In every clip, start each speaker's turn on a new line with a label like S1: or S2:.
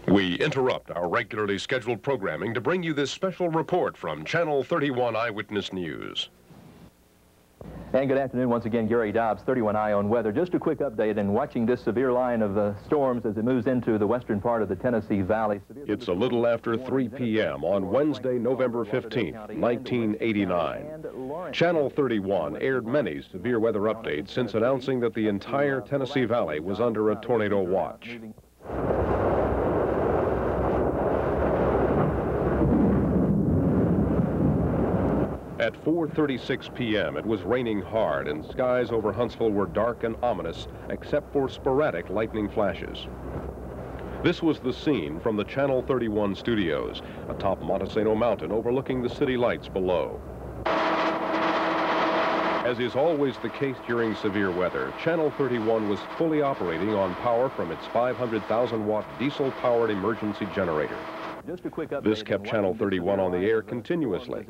S1: We interrupt our regularly scheduled programming to bring you this special report from Channel 31 Eyewitness News.
S2: And good afternoon once again, Gary Dobbs, 31 Eye on Weather. Just a quick update in watching this severe line of storms as it moves into the western part of the Tennessee Valley.
S1: It's a little after 3 p.m. on Wednesday, November 15th, 1989. Channel 31 aired many severe weather updates since announcing that the entire Tennessee Valley was under a tornado watch. At 4:36 p.m., it was raining hard, and skies over Huntsville were dark and ominous, except for sporadic lightning flashes. This was the scene from the Channel 31 studios, atop Montesano Mountain overlooking the city lights below. As is always the case during severe weather, Channel 31 was fully operating on power from its 500,000-watt diesel-powered emergency generator. This kept Channel 31 on the air continuously.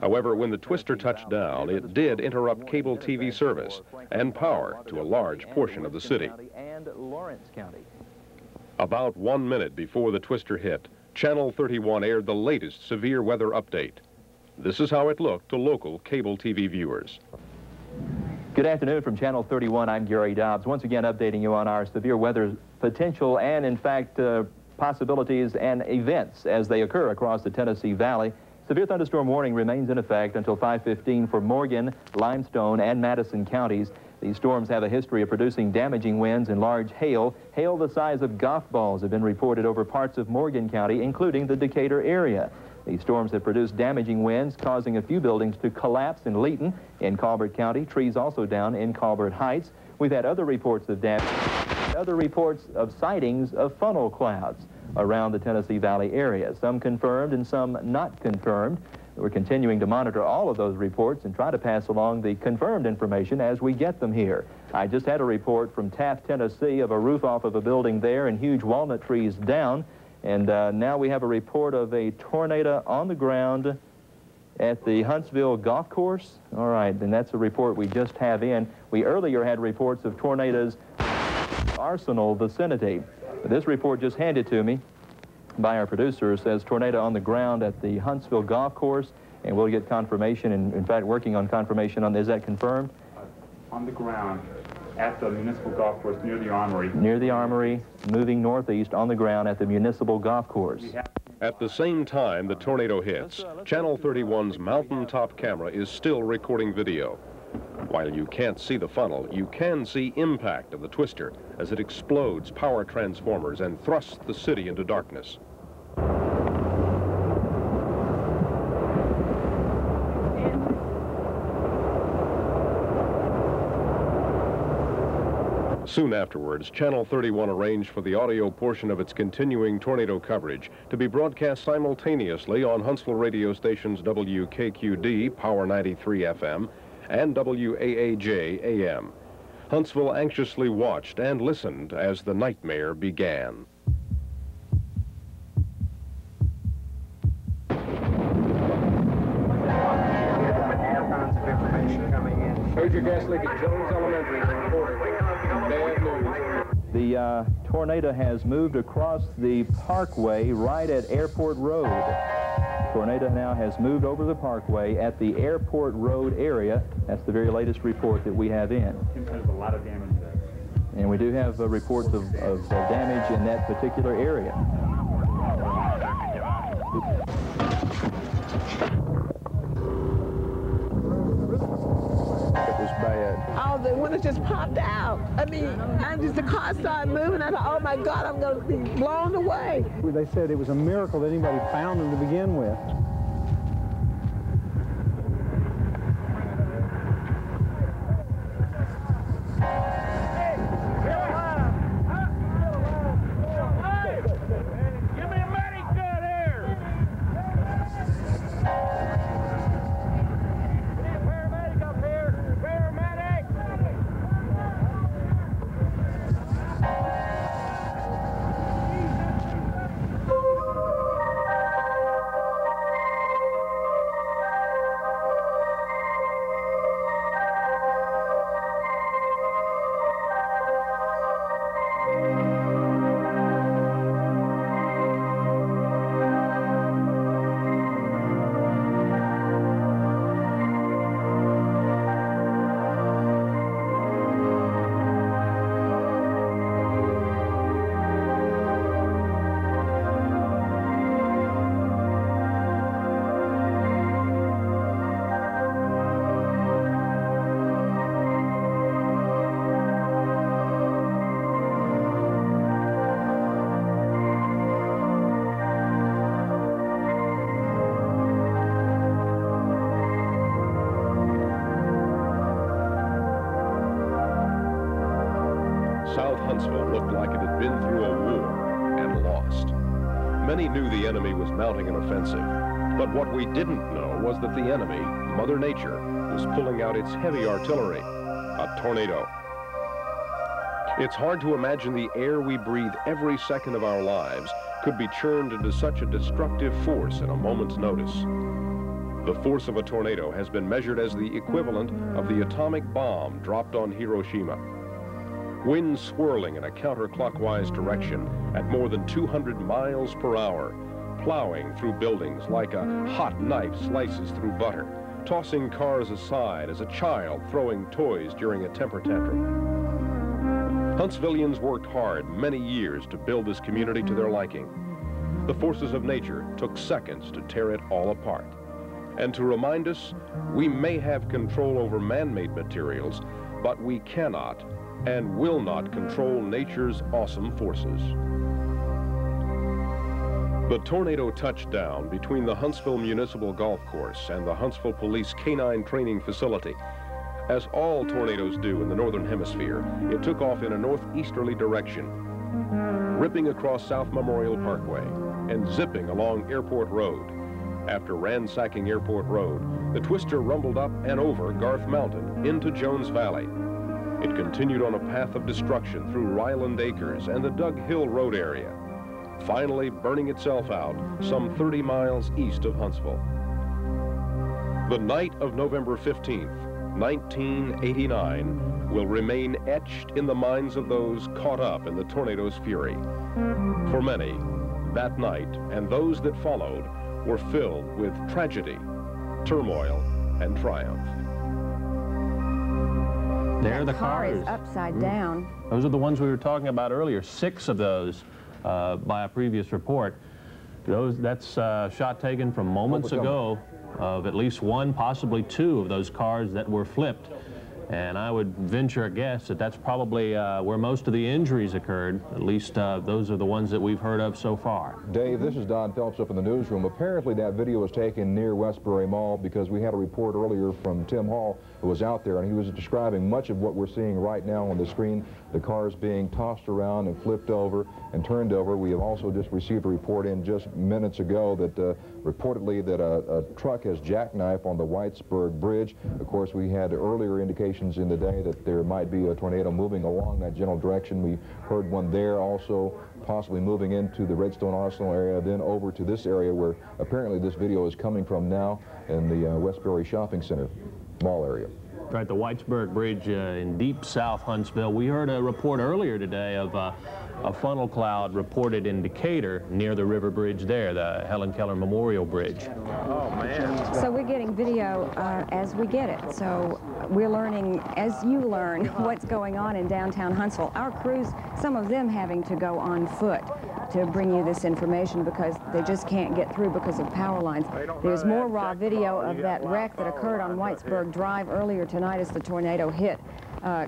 S1: However, when the twister touched down, it did interrupt cable TV service and power to a large portion of the city. About 1 minute before the twister hit, Channel 31 aired the latest severe weather update. This is how it looked to local cable TV viewers.
S2: Good afternoon from Channel 31. I'm Gary Dobbs, once again updating you on our severe weather potential and, in fact, possibilities and events as they occur across the Tennessee Valley. Severe thunderstorm warning remains in effect until 5:15 for Morgan, Limestone, and Madison counties. These storms have a history of producing damaging winds and large hail. Hail the size of golf balls have been reported over parts of Morgan County, including the Decatur area. These storms have produced damaging winds, causing a few buildings to collapse in Leeton. In Colbert County, trees also down in Colbert Heights. We've had other reports of damage. Other reports of sightings of funnel clouds around the Tennessee Valley area, some confirmed and some not confirmed. We're continuing to monitor all of those reports and try to pass along the confirmed information as we get them here. I just had a report from Taft, Tennessee of a roof off of a building there and huge walnut trees down. And now we have a report of a tornado on the ground at the Huntsville golf course. All right, and that's a report we just have in. We earlier had reports of tornadoes Arsenal vicinity. This report just handed to me by our producer says tornado on the ground at the Huntsville golf course, and we'll get confirmation, and in fact working on confirmation on, is that confirmed?
S3: On the ground at the municipal golf course near the Armory.
S2: Near the Armory, moving northeast on the ground at the municipal golf course.
S1: At the same time the tornado hits, Channel 31's mountaintop camera is still recording video. While you can't see the funnel, you can see impact of the twister as it explodes power transformers and thrusts the city into darkness. Soon afterwards, Channel 31 arranged for the audio portion of its continuing tornado coverage to be broadcast simultaneously on Huntsville radio stations WKQD, Power 93 FM, and WAAJ AM. Huntsville anxiously watched and listened as the nightmare began.
S4: Major gas leak at Jones Elementary. Bad news.
S2: The tornado has moved across the parkway right at Airport Road. Tornado now has moved over the parkway at the Airport Road area. That's the very latest report that we have in.
S3: There's a lot of damage there.
S2: And we do have reports of damage in that particular area.
S4: It was bad.
S5: Oh, the window just popped out. I mean, the car started moving. I thought, oh my God, I'm going to be blown away.
S6: They said it was a miracle that anybody found them to begin with.
S1: Huntsville looked like it had been through a war and lost. Many knew the enemy was mounting an offensive, but what we didn't know was that the enemy, Mother Nature, was pulling out its heavy artillery, a tornado. It's hard to imagine the air we breathe every second of our lives could be churned into such a destructive force at a moment's notice. The force of a tornado has been measured as the equivalent of the atomic bomb dropped on Hiroshima. Winds swirling in a counterclockwise direction at more than 200 miles per hour, plowing through buildings like a hot knife slices through butter, tossing cars aside as a child throwing toys during a temper tantrum. Huntsvillians worked hard many years to build this community to their liking. The forces of nature took seconds to tear it all apart. And to remind us, we may have control over man-made materials, but we cannot and will not control nature's awesome forces. The tornado touched down between the Huntsville Municipal Golf Course and the Huntsville Police Canine Training Facility. As all tornadoes do in the Northern Hemisphere, it took off in a northeasterly direction, ripping across South Memorial Parkway and zipping along Airport Road. After ransacking Airport Road, the twister rumbled up and over Garth Mountain into Jones Valley. It continued on a path of destruction through Ryland Acres and the Doug Hill Road area, finally burning itself out some 30 miles east of Huntsville. The night of November 15th, 1989, will remain etched in the minds of those caught up in the tornado's fury. For many, that night and those that followed were filled with tragedy, turmoil, and triumph.
S7: There the car
S8: is upside down.
S7: Those are the ones we were talking about earlier, 6 of those by a previous report. That's shot taken from moments ago of at least 1, possibly 2 of those cars that were flipped. And I would venture a guess that that's probably where most of the injuries occurred. At least those are the ones that we've heard of so far.
S9: Dave, this is Don Phelps up in the newsroom. Apparently that video was taken near Westbury Mall because we had a report earlier from Tim Hall who was out there, and he was describing much of what we're seeing right now on the screen, the cars being tossed around and flipped over and turned over. We have also just received a report in just minutes ago that reportedly that a truck has jackknifed on the Whitesburg Bridge. Of course, we had earlier indications in the day that there might be a tornado moving along that general direction. We heard one there also, possibly moving into the Redstone Arsenal area, then over to this area where apparently this video is coming from now in the Westbury Shopping Center mall area.
S7: Right, the Whitesburg Bridge in deep South Huntsville. We heard a report earlier today of a funnel cloud reported in Decatur near the river bridge there, the Helen Keller Memorial Bridge.
S3: Oh, man.
S8: So we're getting video as we get it. So we're learning, as you learn, what's going on in downtown Huntsville. Our crews, some of them having to go on foot to bring you this information because they just can't get through because of power lines. There's more raw video of that wreck that occurred on Whitesburg Drive earlier tonight as the tornado hit.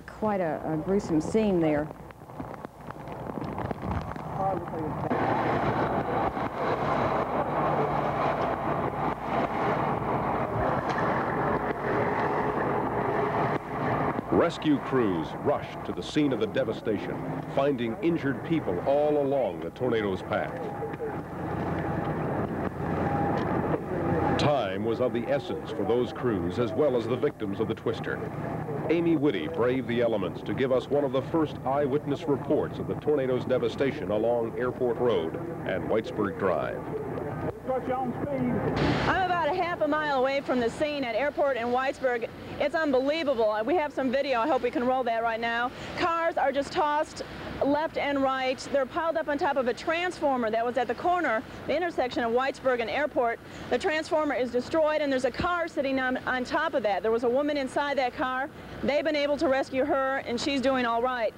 S8: Quite a gruesome scene there.
S1: Rescue crews rushed to the scene of the devastation, finding injured people all along the tornado's path. Time was of the essence for those crews as well as the victims of the twister. Amy Witte braved the elements to give us one of the first eyewitness reports of the tornado's devastation along Airport Road and Whitesburg Drive.
S10: I'm about a half a mile away from the scene at Airport in Whitesburg. It's unbelievable. We have some video. I hope we can roll that right now. Cars are just tossed left and right. They're piled up on top of a transformer that was at the corner, the intersection of Whitesburg and Airport. The transformer is destroyed, and there's a car sitting on top of that. There was a woman inside that car. They've been able to rescue her, and she's doing all right.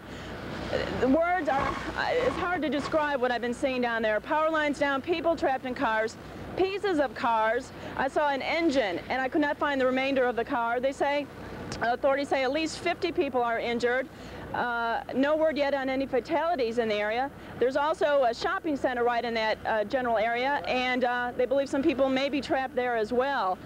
S10: The words are, it's hard to describe what I've been seeing down there. Power lines down, people trapped in cars, pieces of cars. I saw an engine, and I could not find the remainder of the car. They say, authorities say at least 50 people are injured. No word yet on any fatalities in the area. There's also a shopping center right in that general area, and they believe some people may be trapped there as well.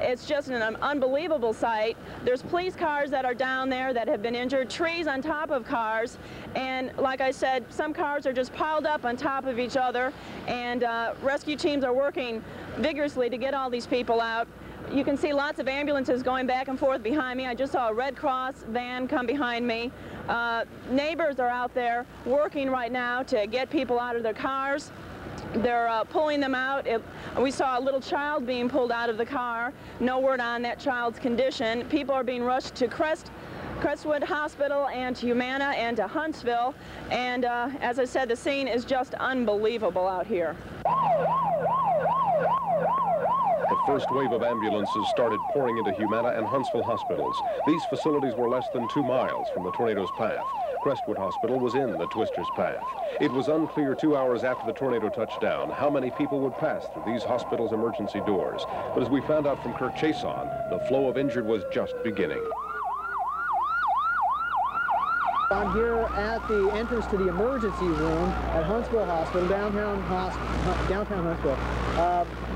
S10: It's just an unbelievable sight. There's police cars that are down there that have been injured, trees on top of cars, and like I said, some cars are just piled up on top of each other, and rescue teams are working vigorously to get all these people out. You can see lots of ambulances going back and forth behind me. I just saw a Red Cross van come behind me. Neighbors are out there working right now to get people out of their cars. They're pulling them out. We saw a little child being pulled out of the car. No word on that child's condition. People are being rushed to Crestwood Hospital and to Humana and to Huntsville. And as I said, the scene is just unbelievable out here.
S1: The first wave of ambulances started pouring into Humana and Huntsville hospitals. These facilities were less than 2 miles from the tornado's path. Crestwood Hospital was in the twister's path. It was unclear 2 hours after the tornado touched down how many people would pass through these hospitals' emergency doors. But as we found out from Kirk Chaisson, the flow of injured was just beginning.
S6: I'm here at the entrance to the emergency room at Huntsville Hospital, downtown Huntsville.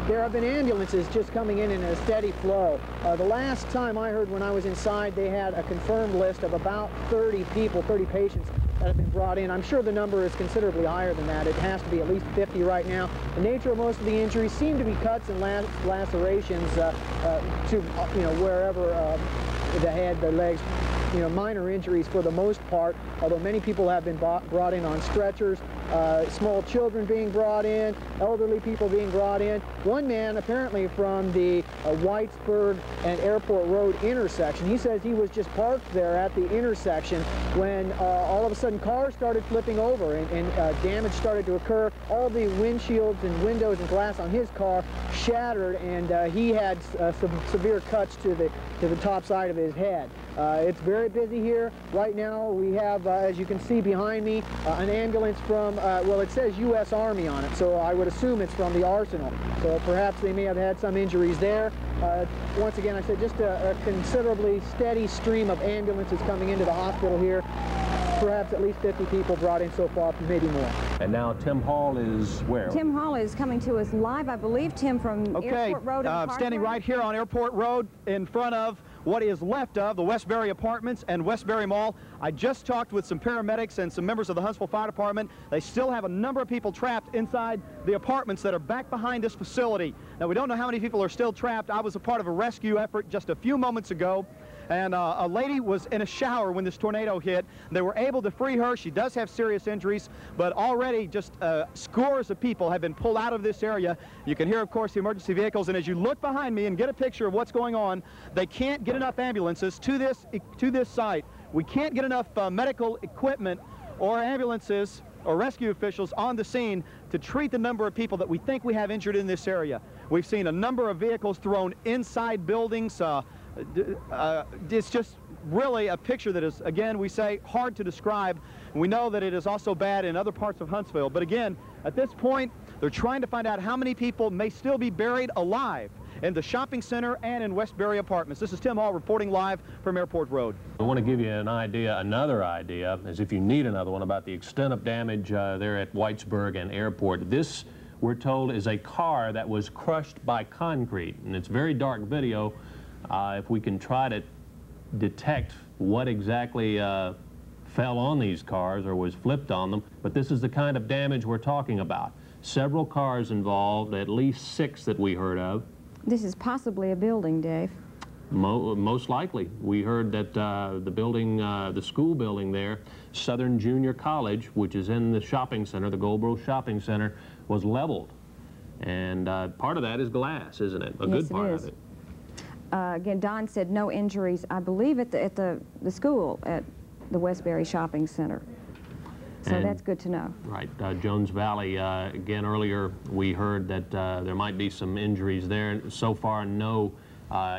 S6: There have been ambulances just coming in a steady flow. The last time I heard when I was inside, they had a confirmed list of about 30 people, 30 patients that have been brought in. I'm sure the number is considerably higher than that. It has to be at least 50 right now. The nature of most of the injuries seem to be cuts and lacerations to wherever the head, the legs, minor injuries for the most part, although many people have been brought in on stretchers, small children being brought in, elderly people being brought in. One man apparently from the Whitesburg and Airport Road intersection, he says he was just parked there at the intersection when all of a sudden cars started flipping over and damage started to occur. All the windshields and windows and glass on his car shattered, and he had some severe cuts to the top side of his head. It's very busy here. Right now we have, as you can see behind me, an ambulance from, well, it says U.S. Army on it, so I would assume it's from the Arsenal. So perhaps they may have had some injuries there. Once again, I said just a considerably steady stream of ambulances coming into the hospital here. Perhaps at least 50 people brought in so far, maybe more.
S7: And now Tim Hall is where?
S8: Tim Hall is coming to us live, I believe, Tim, from Airport Road.
S11: Standing right here on Airport Road in front of what is left of the Westbury Apartments and Westbury Mall. I just talked with some paramedics and some members of the Huntsville Fire Department. They still have a number of people trapped inside the apartments that are back behind this facility. Now, we don't know how many people are still trapped. I was a part of a rescue effort just a few moments ago, and a lady was in a shower when this tornado hit. They were able to free her. She does have serious injuries, but already just scores of people have been pulled out of this area. You can hear, of course, the emergency vehicles, and as you look behind me and get a picture of what's going on, they can't get enough ambulances to this site. We can't get enough medical equipment or ambulances or rescue officials on the scene to treat the number of people that we think we have injured in this area. We've seen a number of vehicles thrown inside buildings. It's just really a picture that is, again, we say, hard to describe. We know that it is also bad in other parts of Huntsville. But again, at this point, they're trying to find out how many people may still be buried alive in the shopping center and in Westbury Apartments. This is Tim Hall reporting live from Airport Road.
S7: I want to give you an idea, another idea, as if you need another one, about the extent of damage there at Whitesburg and Airport. This, we're told, is a car that was crushed by concrete, and it's very dark video. If we can try to detect what exactly fell on these cars or was flipped on them, but this is the kind of damage we're talking about. Several cars involved, at least 6 that we heard of.
S8: This is possibly a building, Dave.
S7: Most likely. We heard that the building, the school building there, Southern Junior College, which is in the shopping center, the Goldboro Shopping Center, was leveled. And part of that is glass, isn't it? A good part of it.
S8: Again, Don said no injuries, I believe, at the school at the Westbury Shopping Center. So that's good to know.
S7: Right. Jones Valley, again, earlier we heard that there might be some injuries there. So far, no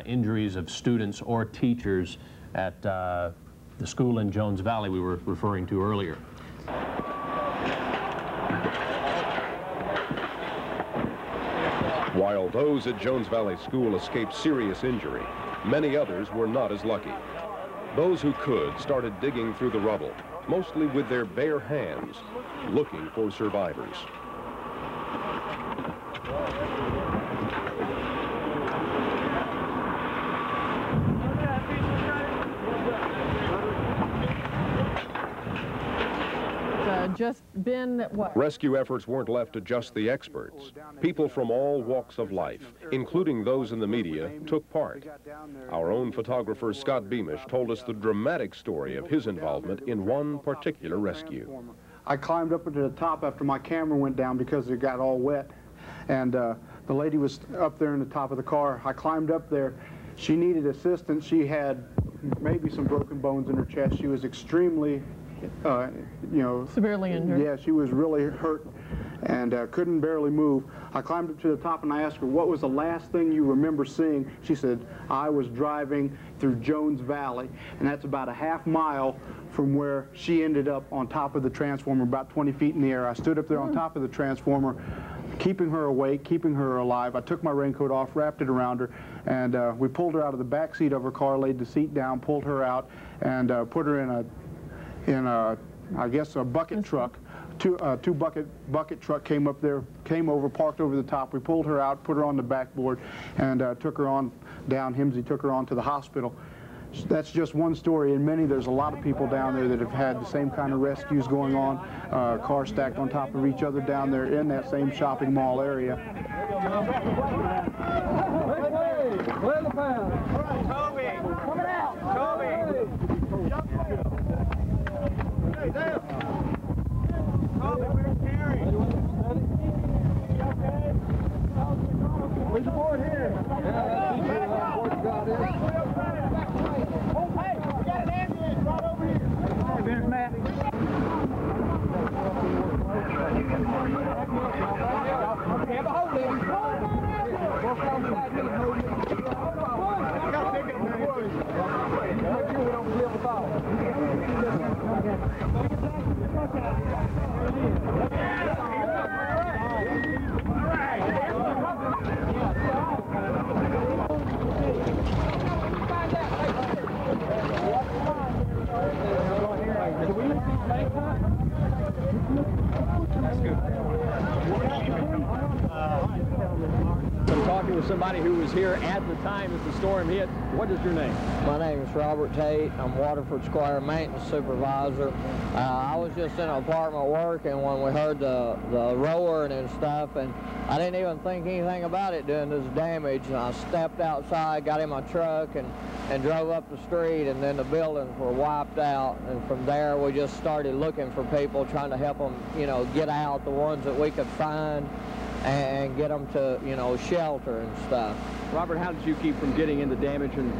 S7: injuries of students or teachers at the school in Jones Valley we were referring to earlier.
S1: While those at Jones Valley School escaped serious injury, many others were not as lucky. Those who could started digging through the rubble, mostly with their bare hands, looking for survivors.
S12: had just been, what?
S1: Rescue efforts weren't left to just the experts. People from all walks of life, including those in the media, took part. Our own photographer, Scott Beamish, told us the dramatic story of his involvement in one particular rescue.
S13: I climbed up to the top after my camera went down because it got all wet. And the lady was up there in the top of the car. I climbed up there. She needed assistance. She had maybe some broken bones in her chest. She was extremely,
S12: severely injured.
S13: Yeah, she was really hurt and couldn't barely move. I climbed up to the top and I asked her, what was the last thing you remember seeing? She said, I was driving through Jones Valley, and that's about a half mile from where she ended up on top of the transformer, about 20 feet in the air. I stood up there on top of the transformer, keeping her awake, keeping her alive. I took my raincoat off, wrapped it around her, and we pulled her out of the back seat of her car, laid the seat down, pulled her out, and put her in a, I guess, a bucket truck. Two bucket truck came up there, came over, parked over the top. We pulled her out, put her on the backboard, and took her on down. Himsey took her on to the hospital. That's just one story in many. There's a lot of people down there that have had the same kind of rescues going on, cars stacked on top of each other down there in that same shopping mall area.
S4: Clear the path.
S14: Toby! Coming out! Toby! Hey, down! Toby, where's Terry?
S4: Where's the board here?
S14: Hey, we got an ambulance right over here. Hey, there's Matt.
S4: Have a hold of him. Work on side, hold him. I got to take it, man. Make sure we don't kill the ball.
S2: I'm talking with somebody who was here at the time that the storm hit. What is your name?
S15: My name is Robert Tate. I'm Waterford Square Maintenance Supervisor. I was just in an apartment working when we heard the roaring and stuff, and I didn't even think anything about it doing this damage. And I stepped outside, got in my truck, and drove up the street, and then the buildings were wiped out. And from there, we just started looking for people, trying to help them, get out, the ones that we could find, and get them to, shelter and stuff.
S2: Robert, how did you keep from getting into damage and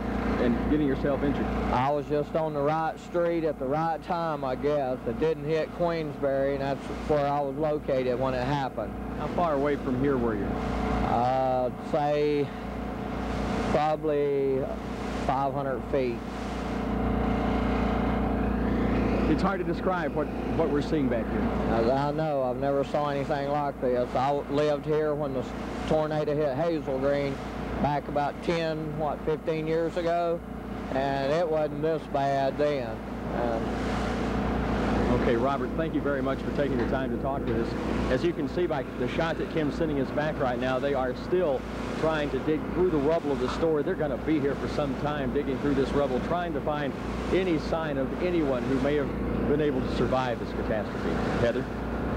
S2: getting yourself injured?
S15: I was just on the right street at the right time, I guess. It didn't hit Queensbury, and that's where I was located when it happened.
S2: How far away from here were you?
S15: Say probably 500 feet.
S2: It's hard to describe what we're seeing back here.
S15: I know. I've never saw anything like this. I lived here when the tornado hit Hazel Green back about 15 years ago, and it wasn't this bad then.
S2: Okay, Robert, thank you very much for taking the time to talk with us. As you can see by the shot that Kim's sending us back right now, they are still trying to dig through the rubble of the store. They're going to be here for some time digging through this rubble, trying to find any sign of anyone who may have been able to survive this catastrophe. Heather?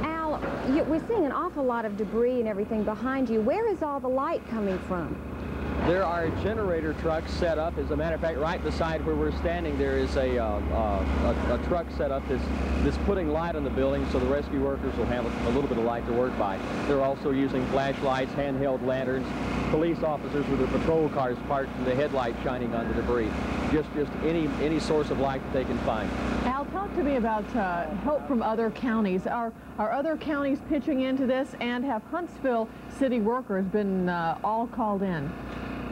S8: Al, we're seeing an awful lot of debris and everything behind you. Where is all the light coming from?
S2: There are generator trucks set up. As a matter of fact, right beside where we're standing, there is a truck set up that's putting light on the building, so the rescue workers will have a little bit of light to work by. They're also using flashlights, handheld lanterns, police officers with their patrol cars parked and the headlights shining on the debris. Just any source of light that they can find.
S12: Al, talk to me about help from other counties. Are other counties pitching into this, and have Huntsville city workers been all called in?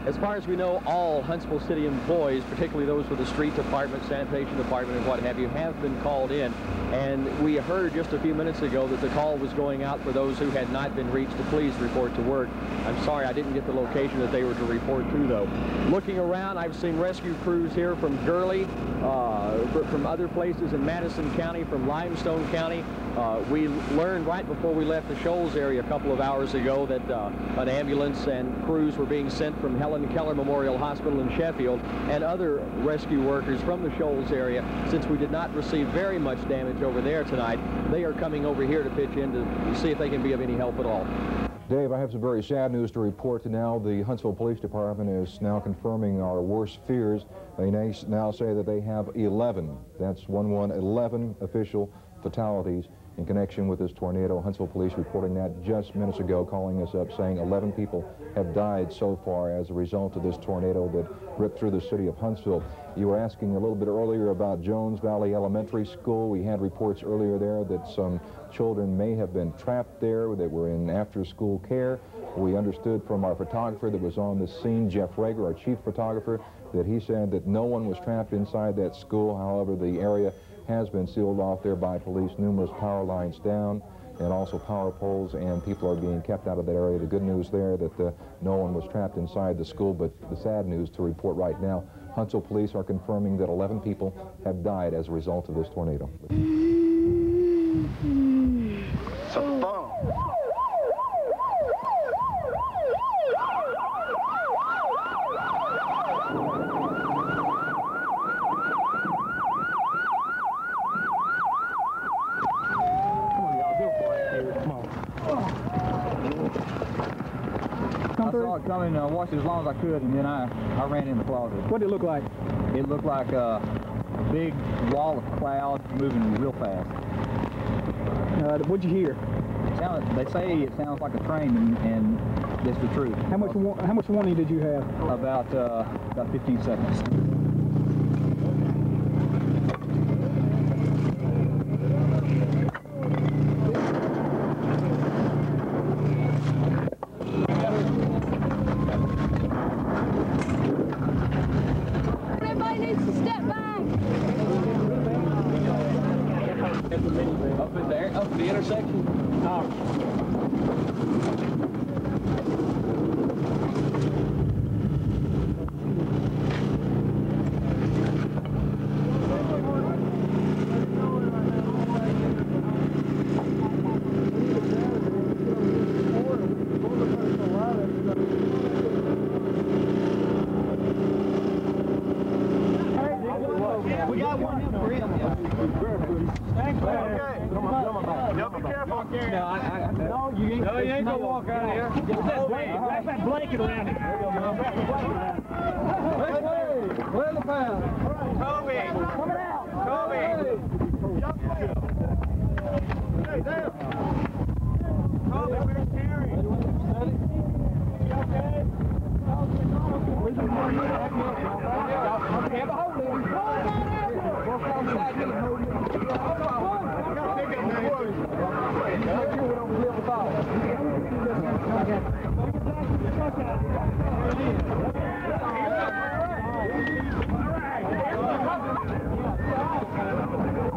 S2: As far as we know, all Huntsville City employees, particularly those with the street department, sanitation department, and what have you, have been called in. And we heard just a few minutes ago that the call was going out for those who had not been reached to please report to work. I'm sorry I didn't get the location that they were to report to, though. Looking around, I've seen rescue crews here from Hurley, from other places in Madison County, from Limestone County. We learned right before we left the Shoals area a couple of hours ago that an ambulance and crews were being sent from helicopters
S16: Maryland Keller Memorial Hospital in Sheffield, and other rescue workers from the Shoals area. Since we did not receive very much damage over there tonight, they are coming over here to pitch in to see if they can be of any help at all.
S9: Dave, I have some very sad news to report now. The Huntsville Police Department is now confirming our worst fears. They now say that they have 11, that's 11 official fatalities in connection with this tornado. Huntsville Police reporting that just minutes ago, calling us up saying 11 people have died so far as a result of this tornado that ripped through the city of Huntsville. You were asking a little bit earlier about Jones Valley Elementary School. We had reports earlier there that some children may have been trapped there, that were in after-school care. We understood from our photographer that was on the scene, Jeff Rager, our chief photographer, that he said that no one was trapped inside that school. However, the area has been sealed off there by police, numerous power lines down, and also power poles, and people are being kept out of that area. The good news there that no one was trapped inside the school, but the sad news to report right now, Huntsville police are confirming that 11 people have died as a result of this tornado.
S4: It's a phone.
S17: I mean, I watched it as long as I could, and then I ran in the closet.
S14: What did it look like?
S17: It looked like a big wall of clouds moving real fast.
S14: What'd you hear?
S17: They say it sounds like a train, and that's the truth.
S14: How much warning did you have?
S17: About 15 seconds.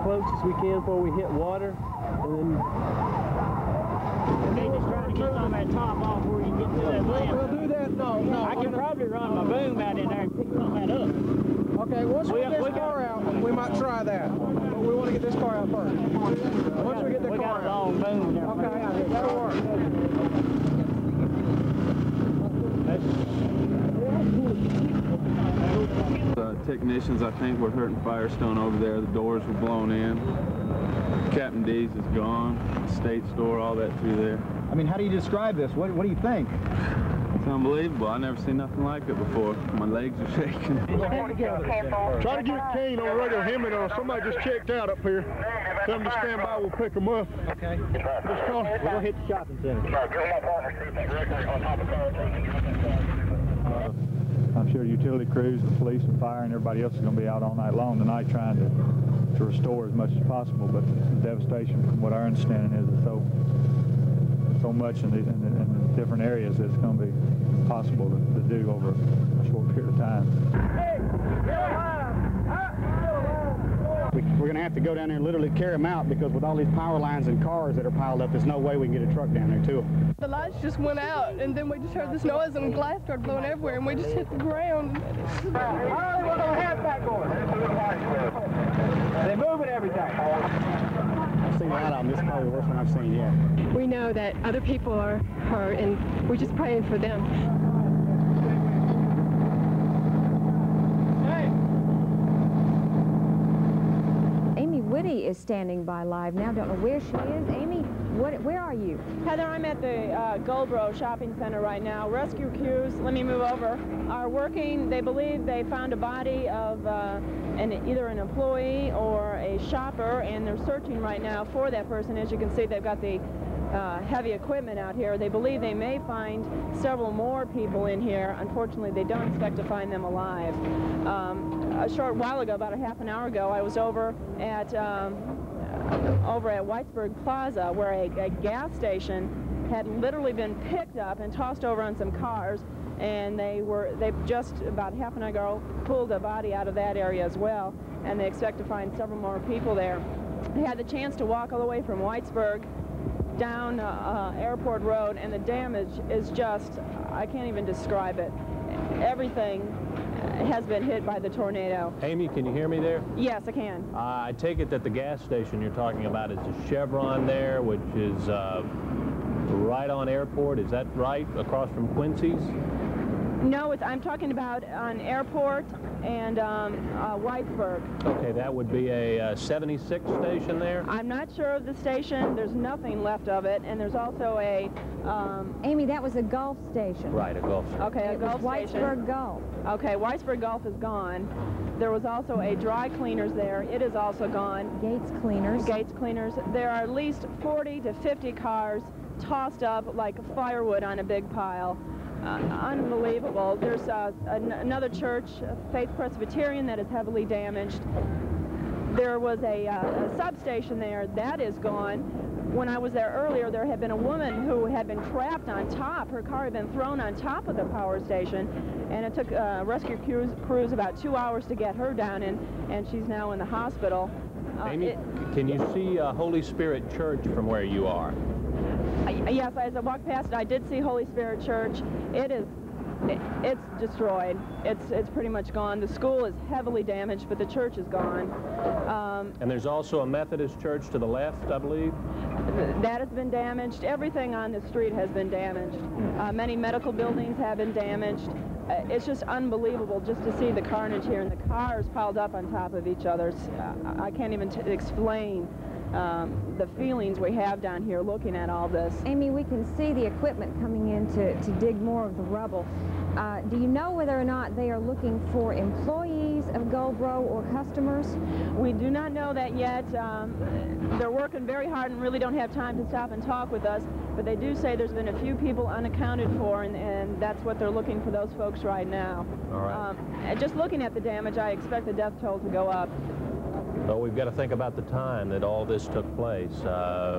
S18: Close as we can before we hit water, and then
S19: they just trying to get some of that top off where you get to that land.
S14: We'll do that. No.
S19: I can probably run my boom out in there and pick some of that up.
S14: Okay, once we get this car out, we might try that. But we want to get this car out first. Once we get the car out.
S19: We got a long boom there.
S14: Okay, that'll work.
S20: Technicians, I think, were hurting Firestone over there. The doors were blown in. Captain D's is gone. The state store, all that through there.
S11: I mean, how do you describe this? What do you think?
S20: It's unbelievable. I've never seen nothing like it before. My legs are shaking.
S21: Try to get Kane on radio. Him and somebody just checked out up here. Tell them to stand by. We'll pick them up.
S14: Okay.
S21: Just call.
S14: We'll hit the shopping center.
S22: I'm sure utility crews, the police and fire and everybody else is going to be out all night long tonight trying to restore as much as possible, but the devastation, from what our understanding is, so much in the different areas that it's going to be possible to do over a short period of time.
S11: We're going to have to go down there and literally carry them out, because with all these power lines and cars that are piled up, there's no way we can get a truck down there to them.
S23: The lights just went out, and then we just heard this noise, and glass started blowing everywhere, and we just hit the ground.
S14: They're moving everything.
S11: I've seen a lot of them. This is probably the worst one I've seen yet.
S23: We know that other people are hurt, and we're just praying for them.
S8: is standing by live now. Don't know where she is. Amy, where are you?
S3: Heather, I'm at the Goldboro Shopping Center right now. Rescue crews, let me move over, are working. They believe they found a body of either an employee or a shopper, and they're searching right now for that person. As you can see, they've got the heavy equipment out here. They believe they may find several more people in here. Unfortunately, they don't expect to find them alive. A short while ago, about a half an hour ago, I was over at Whitesburg Plaza, where a gas station had literally been picked up and tossed over on some cars, and they just about half an hour ago pulled a body out of that area as well, and they expect to find several more people there. They had the chance to walk all the way from Whitesburg down Airport Road, and the damage is just, I can't even describe it. Everything has been hit by the tornado.
S7: Amy, can you hear me there?
S3: Yes, I can.
S7: I take it that the gas station you're talking about is the Chevron there, which is right on Airport. Is that right, across from Quincy's?
S3: No, I'm talking about on Airport and Whitesburg.
S7: Okay, that would be a 76 station there?
S3: I'm not sure of the station. There's nothing left of it, and there's also a...
S8: Amy, that was a Gulf station.
S7: Right, a Gulf station.
S3: Okay, a Gulf station.
S8: Whitesburg Gulf.
S3: Okay, Whitesburg Gulf is gone. There was also a dry cleaners there. It is also gone.
S8: Gates Cleaners.
S3: Gates Cleaners. There are at least 40 to 50 cars tossed up like firewood on a big pile. Unbelievable. There's another church, Faith Presbyterian, that is heavily damaged. There was a substation there. That is gone. When I was there earlier, there had been a woman who had been trapped on top. Her car had been thrown on top of the power station, and it took rescue crews about 2 hours to get her down, and she's now in the hospital.
S7: Amy, can you see Holy Spirit Church from where you are?
S3: Yes, as I walked past it, I did see Holy Spirit Church. It's destroyed. It's pretty much gone. The school is heavily damaged, but the church is gone.
S7: And there's also a Methodist church to the left, I believe?
S3: That has been damaged. Everything on the street has been damaged. Many medical buildings have been damaged. It's just unbelievable just to see the carnage here, and the cars piled up on top of each other. I can't even explain the feelings we have down here looking at all this.
S8: Amy, we can see the equipment coming in to dig more of the rubble. Do you know whether or not they are looking for employees of Goldboro or customers?
S3: We do not know that yet. They're working very hard and really don't have time to stop and talk with us, but they do say there's been a few people unaccounted for, and that's what they're looking for, those folks right now.
S7: All right.
S3: Just looking at the damage, I expect the death toll to go up.
S7: Well, we've got to think about the time that all this took place.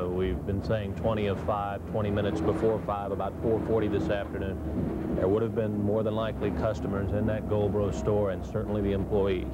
S7: We've been saying 20 of 5, 20 minutes before 5, about 4:40 this afternoon. There would have been more than likely customers in that Goldboro store, and certainly the employees.